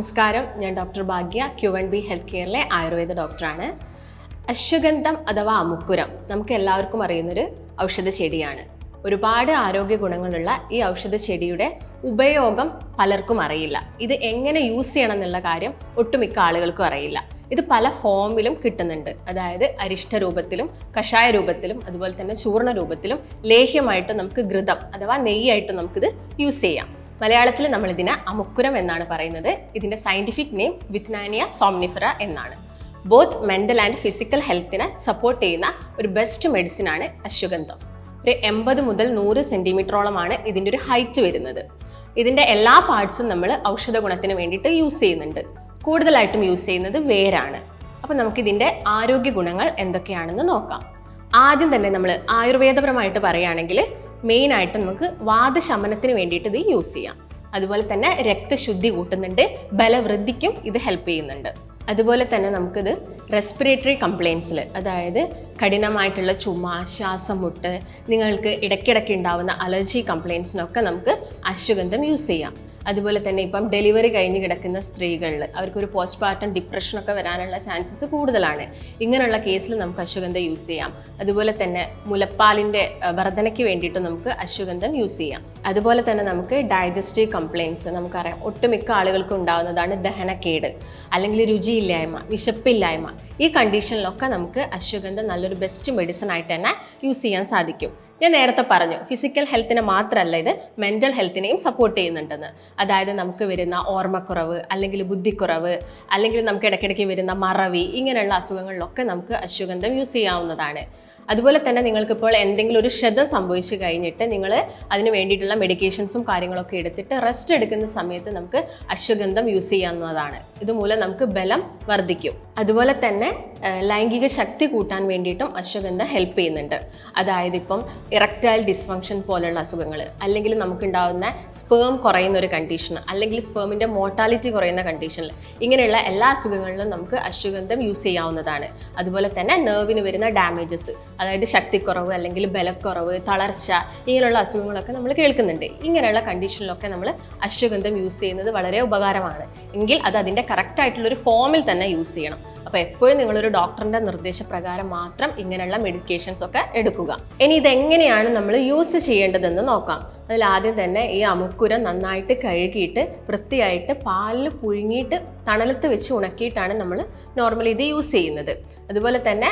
നമസ്കാരം, ഞാൻ ഡോക്ടർ ഭാഗ്യ, Q&B health കെയറിലെ Ayurveda ഡോക്ടറാണ്. അശ്വഗന്ധം അഥവാ അമുക്കുരം നമുക്ക് എല്ലാവർക്കും അറിയുന്നൊരു ഔഷധ ചെടിയാണ്. ഒരുപാട് ആരോഗ്യ ഗുണങ്ങളുള്ള ഈ ഔഷധ ചെടിയുടെ ഉപയോഗം പലർക്കും അറിയില്ല. ഇത് എങ്ങനെ യൂസ് ചെയ്യണം എന്നുള്ള കാര്യം ഒട്ടുമിക്ക ആളുകൾക്കും അറിയില്ല. ഇത് പല ഫോമിലും കിട്ടുന്നുണ്ട്. അതായത് അരിഷ്ട രൂപത്തിലും കഷായ രൂപത്തിലും അതുപോലെ തന്നെ ചൂർണ്ണ രൂപത്തിലും ലേഹ്യമായിട്ട് നമുക്ക് ഘൃതം അഥവാ നെയ്യായിട്ട് നമുക്കിത് യൂസ് ചെയ്യാം. മലയാളത്തിൽ നമ്മൾ ഇതിനെ അമുക്കുരം എന്നാണ് പറയുന്നത്. ഇതിൻ്റെ സയൻറ്റിഫിക് നെയിം വിത്നാനിയ സോംനിഫെറ എന്നാണ്. ബോത്ത് മെൻ്റൽ ആൻഡ് ഫിസിക്കൽ ഹെൽത്തിനെ സപ്പോർട്ട് ചെയ്യുന്ന ഒരു ബെസ്റ്റ് മെഡിസിനാണ് അശ്വഗന്ധം. ഒരു 80 മുതൽ 100 സെൻറ്റിമീറ്ററോളമാണ് ഇതിൻ്റെ ഒരു ഹൈറ്റ് വരുന്നത്. ഇതിൻ്റെ എല്ലാ പാർട്സും നമ്മൾ ഔഷധ ഗുണത്തിന് വേണ്ടിയിട്ട് യൂസ് ചെയ്യുന്നുണ്ട്. കൂടുതലായിട്ടും യൂസ് ചെയ്യുന്നത് വേരാണ്. അപ്പോൾ നമുക്കിതിൻ്റെ ആരോഗ്യ ഗുണങ്ങൾ എന്തൊക്കെയാണെന്ന് നോക്കാം. ആദ്യം തന്നെ നമ്മൾ ആയുർവേദപരമായിട്ട് പറയുകയാണെങ്കിൽ മെയിനായിട്ട് നമുക്ക് വാതശമനത്തിന് വേണ്ടിയിട്ട് ഇത് യൂസ് ചെയ്യാം. അതുപോലെ തന്നെ രക്തശുദ്ധി കൂട്ടുന്നുണ്ട്, ബലവൃദ്ധിക്കും ഇത് ഹെൽപ്പ് ചെയ്യുന്നുണ്ട്. അതുപോലെ തന്നെ നമുക്കിത് റെസ്പിറേറ്ററി കംപ്ലയിൻസിൽ, അതായത് കഠിനമായിട്ടുള്ള ചുമ, ശ്വാസം മുട്ട്, നിങ്ങൾക്ക് ഇടയ്ക്കിടയ്ക്ക് ഉണ്ടാവുന്ന അലർജി കംപ്ലയിൻസിനൊക്കെ നമുക്ക് അശ്വഗന്ധം യൂസ് ചെയ്യാം. അതുപോലെ തന്നെ ഇപ്പം ഡെലിവറി കഴിഞ്ഞ് കിടക്കുന്ന സ്ത്രീകളിൽ അവർക്കൊരു പോസ്റ്റ്പാർട്ടം ഡിപ്രഷനൊക്കെ വരാനുള്ള ചാൻസസ് കൂടുതലാണ്. ഇങ്ങനെയുള്ള കേസിൽ നമുക്ക് അശ്വഗന്ധം യൂസ് ചെയ്യാം. അതുപോലെ തന്നെ മുലപ്പാലിൻ്റെ വർധനയ്ക്ക് വേണ്ടിയിട്ട് നമുക്ക് അശ്വഗന്ധം യൂസ് ചെയ്യാം. അതുപോലെ തന്നെ നമുക്ക് ഡൈജസ്റ്റീവ് കംപ്ലയിൻസ് നമുക്കറിയാം, ഒട്ടുമിക്ക ആളുകൾക്കും ഉണ്ടാകുന്നതാണ് ദഹനക്കേട്, അല്ലെങ്കിൽ രുചിയില്ലായ്മ, വിശപ്പില്ലായ്മ. ഈ കണ്ടീഷനിലൊക്കെ നമുക്ക് അശ്വഗന്ധം നല്ലൊരു ബെസ്റ്റ് മെഡിസിൻ ആയിട്ട് തന്നെ യൂസ് ചെയ്യാൻ സാധിക്കും. ഞാൻ നേരത്തെ പറഞ്ഞു, ഫിസിക്കൽ ഹെൽത്തിനെ മാത്രമല്ല ഇത് മെൻ്റൽ ഹെൽത്തിനെയും സപ്പോർട്ട് ചെയ്യുന്നുണ്ടെന്ന്. അതായത് നമുക്ക് വരുന്ന ഓർമ്മക്കുറവ്, അല്ലെങ്കിൽ ബുദ്ധിക്കുറവ്, അല്ലെങ്കിൽ നമുക്ക് ഇടയ്ക്കിടയ്ക്ക് വരുന്ന മറവി, ഇങ്ങനെയുള്ള അസുഖങ്ങളിലൊക്കെ നമുക്ക് അശ്വഗന്ധം യൂസ് ചെയ്യാവുന്നതാണ്. അതുപോലെ തന്നെ നിങ്ങൾക്കിപ്പോൾ എന്തെങ്കിലും ഒരു ക്ഷതം സംഭവിച്ചു കഴിഞ്ഞിട്ട് നിങ്ങൾ അതിന് വേണ്ടിയിട്ടുള്ള മെഡിക്കേഷൻസും കാര്യങ്ങളൊക്കെ എടുത്തിട്ട് റെസ്റ്റ് എടുക്കുന്ന സമയത്ത് നമുക്ക് അശ്വഗന്ധം യൂസ് ചെയ്യാവുന്നതാണ്. ഇതുമൂലം നമുക്ക് ബലം വർദ്ധിക്കും. അതുപോലെ തന്നെ ലൈംഗിക ശക്തി കൂട്ടാൻ വേണ്ടിയിട്ടും അശ്വഗന്ധം ഹെൽപ്പ് ചെയ്യുന്നുണ്ട്. അതായത് ഇപ്പം ഇറക്ടൈൽ ഡിസ്ഫങ്ഷൻ പോലുള്ള അസുഖങ്ങൾ, അല്ലെങ്കിൽ നമുക്കുണ്ടാകുന്ന സ്പേം കുറയുന്ന ഒരു കണ്ടീഷൻ, അല്ലെങ്കിൽ സ്പേമിൻ്റെ മോർട്ടാലിറ്റി കുറയുന്ന കണ്ടീഷനിൽ, ഇങ്ങനെയുള്ള എല്ലാ അസുഖങ്ങളിലും നമുക്ക് അശ്വഗന്ധം യൂസ് ചെയ്യാവുന്നതാണ്. അതുപോലെ തന്നെ നെർവിന് വരുന്ന ഡാമേജസ്, അതായത് ശക്തിക്കുറവ്, അല്ലെങ്കിൽ ബലക്കുറവ്, തളർച്ച, ഇങ്ങനെയുള്ള അസുഖങ്ങളൊക്കെ നമ്മൾ കേൾക്കുന്നുണ്ട്. ഇങ്ങനെയുള്ള കണ്ടീഷനിലൊക്കെ നമ്മൾ അശ്വഗന്ധം യൂസ് ചെയ്യുന്നത് വളരെ ഉപകാരമാണ്. എങ്കിൽ അത് അതിൻ്റെ കറക്റ്റായിട്ടുള്ളൊരു ഫോമിൽ തന്നെ യൂസ് ചെയ്യണം. അപ്പോൾ എപ്പോഴും നിങ്ങളൊരു ഡോക്ടറിൻ്റെ നിർദ്ദേശപ്രകാരം മാത്രം ഇങ്ങനെയുള്ള മെഡിക്കേഷൻസ് ഒക്കെ എടുക്കുക. ഇനി ഇതെങ്ങനെയാണ് നമ്മൾ യൂസ് ചെയ്യേണ്ടതെന്ന് നോക്കാം. അതിൽ ആദ്യം തന്നെ ഈ അമുക്കുരം നന്നായിട്ട് കഴുകിയിട്ട് വൃത്തിയായിട്ട് പാലിൽ പുഴുങ്ങിയിട്ട് തണലത്ത് വെച്ച് ഉണക്കിയിട്ടാണ് നമ്മൾ നോർമലി ഇത് യൂസ് ചെയ്യുന്നത്. അതുപോലെ തന്നെ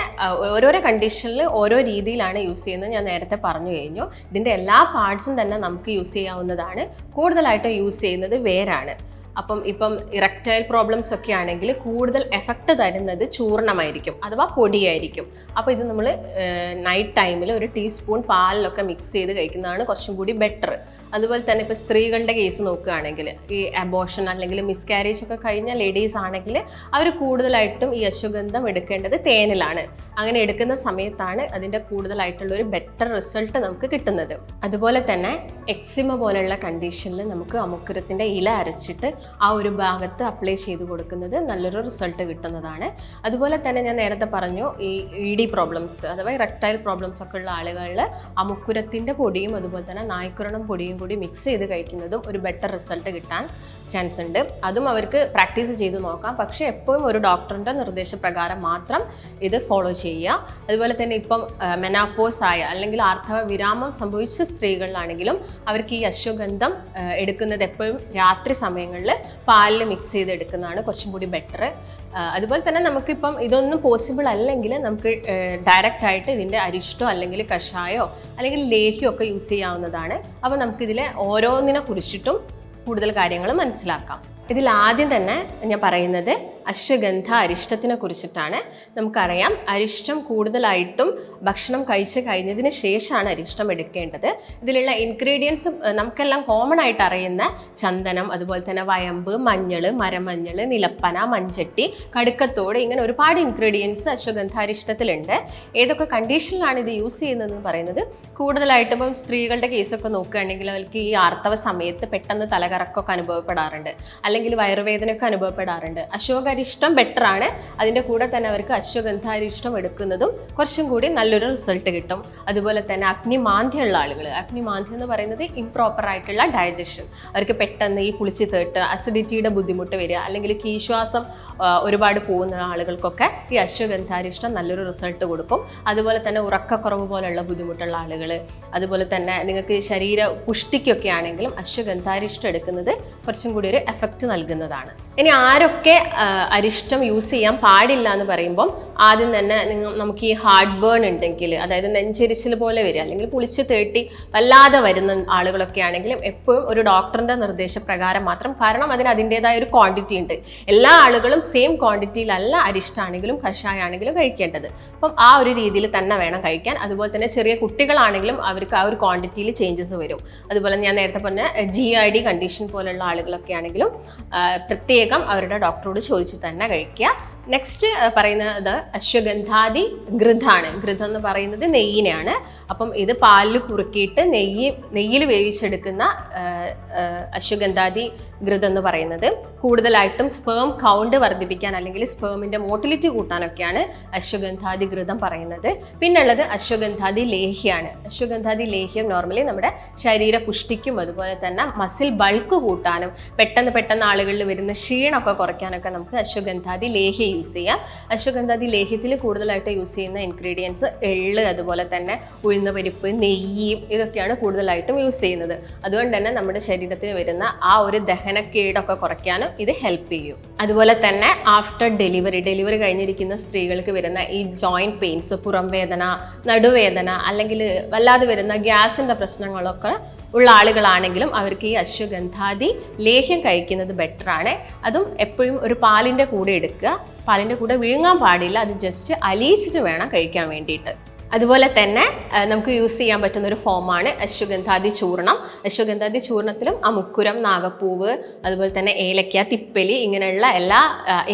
ഓരോരോ കണ്ടീഷനിൽ ഓരോ രീതിയിലാണ് യൂസ് ചെയ്യുന്നത്. ഞാൻ നേരത്തെ പറഞ്ഞു കഴിഞ്ഞു. ഇതിൻ്റെ എല്ലാ പാർട്സും തന്നെ നമുക്ക് യൂസ് ചെയ്യാവുന്നതാണ്. കൂടുതലായിട്ടും യൂസ് ചെയ്യുന്നത് വേരാണ്. ഇപ്പം ഇറക്ടൈൽ പ്രോബ്ലംസ് ഒക്കെ ആണെങ്കിൽ കൂടുതൽ എഫക്റ്റ് തരുന്നത് ചൂർണ്ണമായിരിക്കും, അഥവാ പൊടിയായിരിക്കും. അപ്പോൾ ഇത് നമ്മൾ നൈറ്റ് ടൈമിൽ ഒരു ടീസ്പൂൺ പാലിലൊക്കെ മിക്സ് ചെയ്ത് കഴിക്കുന്നതാണ് കുറച്ചും കൂടി ബെറ്റർ. അതുപോലെ തന്നെ ഇപ്പോൾ സ്ത്രീകളുടെ കേസ് നോക്കുകയാണെങ്കിൽ, ഈ അബോർഷൻ അല്ലെങ്കിൽ മിസ്കാരേജ് ഒക്കെ കഴിഞ്ഞ ലേഡീസ് ആണെങ്കിൽ അവർ കൂടുതലായിട്ടും ഈ അശ്വഗന്ധം എടുക്കേണ്ടത് തേനിലാണ്. അങ്ങനെ എടുക്കുന്ന സമയത്താണ് അതിൻ്റെ കൂടുതലായിട്ടുള്ളൊരു ബെറ്റർ റിസൾട്ട് നമുക്ക് കിട്ടുന്നത്. അതുപോലെ തന്നെ എക്സിമ പോലെയുള്ള കണ്ടീഷനിൽ നമുക്ക് അമുക്കുരത്തിൻ്റെ ഇല അരച്ചിട്ട് ആ ഒരു ഭാഗത്ത് അപ്ലൈ ചെയ്ത് കൊടുക്കുന്നത് നല്ലൊരു റിസൾട്ട് കിട്ടുന്നതാണ്. അതുപോലെ തന്നെ ഞാൻ നേരത്തെ പറഞ്ഞു, ഈ ED പ്രോബ്ലംസ് അഥവാ ഇറക്ടൈൽ പ്രോബ്ലംസ് ഒക്കെ ഉള്ള ആളുകളിൽ അമുക്കുരത്തിൻ്റെ പൊടിയും അതുപോലെ തന്നെ നായ്ക്കുരണം പൊടിയും കൂടി മിക്സ് ചെയ്ത് കഴിക്കുന്നതും ഒരു ബെറ്റർ റിസൾട്ട് കിട്ടാൻ ചാൻസ് ഉണ്ട്. അതും അവർക്ക് പ്രാക്ടീസ് ചെയ്ത് നോക്കാം. പക്ഷേ എപ്പോഴും ഒരു ഡോക്ടറിൻ്റെ നിർദ്ദേശപ്രകാരം മാത്രം ഇത് ഫോളോ ചെയ്യുക. അതുപോലെ തന്നെ ഇപ്പം മെനാപ്പോസ് ആയ അല്ലെങ്കിൽ ആർത്തവ വിരാമം സംഭവിച്ച സ്ത്രീകളിലാണെങ്കിലും അവർക്ക് ഈ അശ്വഗന്ധം എടുക്കുന്നത് എപ്പോഴും രാത്രി സമയങ്ങളിൽ പാലിൽ മിക്സ് ചെയ്ത് എടുക്കുന്നതാണ് കുറച്ചും കൂടി ബെറ്റർ. അതുപോലെ തന്നെ നമുക്കിപ്പം ഇതൊന്നും പോസിബിൾ അല്ലെങ്കിൽ നമുക്ക് ഡയറക്റ്റായിട്ട് ഇതിൻ്റെ അരിഷ്ടോ അല്ലെങ്കിൽ കഷായോ അല്ലെങ്കിൽ ലേഹ്യമോ ഒക്കെ യൂസ് ചെയ്യാവുന്നതാണ്. അപ്പോൾ നമുക്കിതിലെ ഓരോന്നിനെ കുറിച്ചിട്ടും കൂടുതൽ കാര്യങ്ങൾ മനസ്സിലാക്കാം. ഇതിൽ ആദ്യം തന്നെ ഞാൻ പറയുന്നത് അശ്വഗന്ധ അരിഷ്ടത്തിനെ കുറിച്ചിട്ടാണ്. നമുക്കറിയാം, അരിഷ്ടം കൂടുതലായിട്ടും ഭക്ഷണം കഴിച്ച് കഴിഞ്ഞതിന് ശേഷമാണ് അരിഷ്ടം എടുക്കേണ്ടത്. ഇതിലുള്ള ഇൻഗ്രീഡിയൻസ് നമുക്കെല്ലാം കോമൺ ആയിട്ട് അറിയുന്ന ചന്ദനം, അതുപോലെ തന്നെ വയമ്പ്, മഞ്ഞൾ, മരമഞ്ഞൾ, നിലപ്പന, മഞ്ചട്ടി, കടുക്കത്തോട്, ഇങ്ങനെ ഒരുപാട് ഇൻഗ്രീഡിയൻസ് അശ്വഗന്ധാരിഷ്ടത്തിലുണ്ട്. ഏതൊക്കെ കണ്ടീഷനിലാണ് ഇത് യൂസ് ചെയ്യുന്നതെന്ന് പറയുന്നത് കൂടുതലായിട്ടും ഇപ്പം സ്ത്രീകളുടെ കേസൊക്കെ നോക്കുകയാണെങ്കിൽ അവർക്ക് ഈ ആർത്തവ സമയത്ത് പെട്ടെന്ന് തലകറക്കമൊക്കെ അനുഭവപ്പെടാറുണ്ട്, അല്ലെങ്കിൽ വയറുവേദനയൊക്കെ അനുഭവപ്പെടാറുണ്ട്. അരിഷ്ടം ബെറ്റർ ആണ്. അതിൻ്റെ കൂടെ തന്നെ അവർക്ക് അശ്വഗന്ധാരിഷ്ടം എടുക്കുന്നതും കുറച്ചും കൂടി നല്ലൊരു റിസൾട്ട് കിട്ടും. അതുപോലെ തന്നെ അഗ്നിമാന്ദ്യമുള്ള ആളുകൾ, അഗ്നിമാന്ദ്യം എന്ന് പറയുന്നത് ഇംപ്രോപ്പർ ആയിട്ടുള്ള ഡൈജഷൻ, അവർക്ക് പെട്ടെന്ന് ഈ പുളിച്ച് തേട്ട് അസിഡിറ്റിയുടെ ബുദ്ധിമുട്ട് വരിക, അല്ലെങ്കിൽ കീശ്വാസം ഒരുപാട് പോകുന്ന ആളുകൾക്കൊക്കെ ഈ അശ്വഗന്ധാരിഷ്ടം നല്ലൊരു റിസൾട്ട് കൊടുക്കും. അതുപോലെ തന്നെ ഉറക്കക്കുറവ് പോലെയുള്ള ബുദ്ധിമുട്ടുള്ള ആളുകൾ, അതുപോലെ തന്നെ നിങ്ങൾക്ക് ശരീര പുഷ്ടിക്കൊക്കെ ആണെങ്കിലും അശ്വഗന്ധാരിഷ്ടം എടുക്കുന്നത് കുറച്ചും കൂടി ഒരു എഫക്റ്റ് നൽകുന്നതാണ്. ഇനി ആരൊക്കെ അരിഷ്ടം യൂസ് ചെയ്യാൻ പാടില്ല എന്ന് പറയുമ്പം ആദ്യം തന്നെ നമുക്ക് ഈ ഹാർട്ട് ബേൺ ഉണ്ടെങ്കിൽ, അതായത് നെഞ്ചരിച്ചിൽ പോലെ വരിക, അല്ലെങ്കിൽ പുളിച്ച് തേട്ടി വല്ലാതെ വരുന്ന ആളുകളൊക്കെ ആണെങ്കിലും എപ്പോഴും ഒരു ഡോക്ടറിൻ്റെ നിർദ്ദേശപ്രകാരം മാത്രം, കാരണം അതിന് അതിൻ്റെതായ ഒരു ക്വാണ്ടിറ്റി ഉണ്ട്. എല്ലാ ആളുകളും സെയിം ക്വാണ്ടിറ്റിയിലല്ല അരിഷ്ടമാണെങ്കിലും കഷായമാണെങ്കിലും കഴിക്കേണ്ടത്. അപ്പം ആ ഒരു രീതിയിൽ തന്നെ വേണം കഴിക്കാൻ. അതുപോലെ തന്നെ ചെറിയ കുട്ടികളാണെങ്കിലും അവർക്ക് ആ ഒരു ക്വാണ്ടിറ്റിയിൽ ചേഞ്ചസ് വരും. അതുപോലെ ഞാൻ നേരത്തെ പറഞ്ഞ GID കണ്ടീഷൻ പോലുള്ള ആളുകളൊക്കെ ആണെങ്കിലും പ്രത്യേകം അവരുടെ ഡോക്ടറോട് ചോദിച്ച് തന്നെ കഴിക്കുക. നെക്സ്റ്റ് പറയുന്നത് അശ്വഗന്ധാദി ഘൃതാണ്. ഘൃതം എന്ന് പറയുന്നത് നെയ്യിനെയാണ്. അപ്പം ഇത് പാലിൽ കുറുക്കിയിട്ട് നെയ്യിൽ വേവിച്ചെടുക്കുന്ന അശ്വഗന്ധാദി ഘൃതം എന്ന് പറയുന്നത് കൂടുതലായിട്ടും സ്പേം കൗണ്ട് വർദ്ധിപ്പിക്കാൻ അല്ലെങ്കിൽ സ്പേമിൻ്റെ മോട്ടിലിറ്റി കൂട്ടാനൊക്കെയാണ് അശ്വഗന്ധാദി ഘൃതം പറയുന്നത്. പിന്നുള്ളത് അശ്വഗന്ധാദി ലേഹ്യമാണ്. അശ്വഗന്ധാദി ലേഹ്യം നോർമലി നമ്മുടെ ശരീര പുഷ്ടിക്കും അതുപോലെ തന്നെ മസിൽ ബൾക്ക് കൂട്ടാനും പെട്ടെന്ന് ആളുകളിൽ വരുന്ന ക്ഷീണമൊക്കെ കുറയ്ക്കാനൊക്കെ നമുക്ക് അശ്വഗന്ധാദി ലേഹ്യം യൂസ് ചെയ്യാം. അശ്വഗന്ധാദി ലേഹ്യത്തിൽ കൂടുതലായിട്ട് യൂസ് ചെയ്യുന്ന ഇൻഗ്രീഡിയൻസ് എള്ള്, അതുപോലെ തന്നെ ഉഴുന്ന പരിപ്പ്, നെയ്യ്, ഇതൊക്കെയാണ് കൂടുതലായിട്ടും യൂസ് ചെയ്യുന്നത്. അതുകൊണ്ട് തന്നെ നമ്മുടെ ശരീരത്തിൽ വരുന്ന ആ ഒരു ദഹനക്കേടൊക്കെ കുറയ്ക്കാനും ഇത് ഹെൽപ്പ് ചെയ്യും. അതുപോലെ തന്നെ ആഫ്റ്റർ ഡെലിവറി കഴിഞ്ഞിരിക്കുന്ന സ്ത്രീകൾക്ക് വരുന്ന ഈ ജോയിൻറ്റ് പെയിൻസ്, പുറം വേദന, നടുവേദന, അല്ലെങ്കിൽ വല്ലാതെ വരുന്ന ഗ്യാസിൻ്റെ പ്രശ്നങ്ങളൊക്കെ ഉള്ള ആളുകളാണെങ്കിലും അവർക്ക് ഈ അശ്വഗന്ധാദി ലേഹ്യം കഴിക്കുന്നത് ബെറ്ററാണ്. അതും എപ്പോഴും ഒരു പാലിൻ്റെ കൂടെ എടുക്കുക. പാലിൻ്റെ കൂടെ വിഴുങ്ങാൻ പാടില്ല, അത് ജസ്റ്റ് അലിയിച്ചിട്ട് വേണം കഴിക്കാൻ വേണ്ടിയിട്ട്. അതുപോലെ തന്നെ നമുക്ക് യൂസ് ചെയ്യാൻ പറ്റുന്ന ഒരു ഫോമാണ് അശ്വഗന്ധാദി ചൂർണം. അശ്വഗന്ധാദി ചൂർണത്തിലും അമുക്കുരം, നാഗപ്പൂവ്, അതുപോലെ തന്നെ ഏലക്ക, തിപ്പലി, ഇങ്ങനെയുള്ള എല്ലാ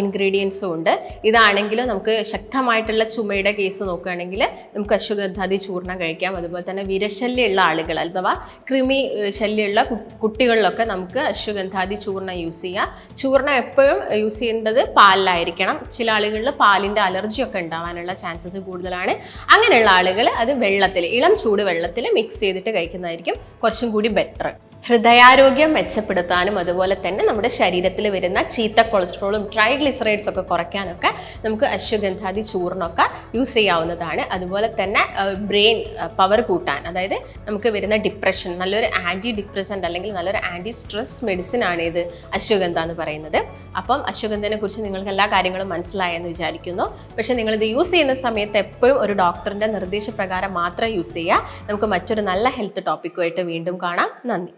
ഇൻഗ്രീഡിയൻസും ഉണ്ട്. ഇതാണെങ്കിലും നമുക്ക് ശക്തമായിട്ടുള്ള ചുമയുടെ കേസ് നോക്കുകയാണെങ്കിൽ നമുക്ക് അശ്വഗന്ധാദി ചൂർണം കഴിക്കാം. അതുപോലെ തന്നെ വിരശല്യമുള്ള ആളുകൾ അഥവാ കൃമി ശല്യമുള്ള കുട്ടികളിലൊക്കെ നമുക്ക് അശ്വഗന്ധാദി ചൂർണം യൂസ് ചെയ്യാം. ചൂർണം എപ്പോഴും യൂസ് ചെയ്യേണ്ടത് പാലിലായിരിക്കണം. ചില ആളുകളിൽ പാലിൻ്റെ അലർജിയൊക്കെ ഉണ്ടാവാനുള്ള ചാൻസസ് കൂടുതലാണ്. അങ്ങനെയുള്ള ആളുകൾ അത് വെള്ളത്തിൽ, ഇളം ചൂട് വെള്ളത്തിൽ മിക്സ് ചെയ്തിട്ട് കഴിക്കുന്നതായിരിക്കും കുറച്ചും കൂടി ബെറ്റർ. ഹൃദയാരോഗ്യം മെച്ചപ്പെടുത്താനും അതുപോലെ തന്നെ നമ്മുടെ ശരീരത്തിൽ വരുന്ന ചീത്ത കൊളസ്ട്രോളും ട്രൈഗ്ലിസറൈഡ്സ് ഒക്കെ കുറയ്ക്കാനൊക്കെ നമുക്ക് അശ്വഗന്ധാദി ചൂർണ്ണമൊക്കെ യൂസ് ചെയ്യാവുന്നതാണ്. അതുപോലെ തന്നെ ബ്രെയിൻ പവർ കൂട്ടാൻ, അതായത് നമുക്ക് വരുന്ന ഡിപ്രഷൻ, നല്ലൊരു ആൻറ്റി ഡിപ്രസൻറ്റ് അല്ലെങ്കിൽ നല്ലൊരു ആൻറ്റി സ്ട്രെസ് മെഡിസിൻ ആണ് ഇത് അശ്വഗന്ധ എന്ന് പറയുന്നത്. അപ്പം അശ്വഗന്ധനെ കുറിച്ച് നിങ്ങൾക്ക് എല്ലാ കാര്യങ്ങളും മനസ്സിലായെന്ന് വിചാരിക്കുന്നു. പക്ഷേ നിങ്ങളിത് യൂസ് ചെയ്യുന്ന സമയത്ത് എപ്പോഴും ഒരു ഡോക്ടറിൻ്റെ നിർദ്ദേശപ്രകാരം മാത്രം യൂസ് ചെയ്യുക. നമുക്ക് മറ്റൊരു നല്ല ഹെൽത്ത് ടോപ്പിക്കുമായിട്ട് വീണ്ടും കാണാം. നന്ദി.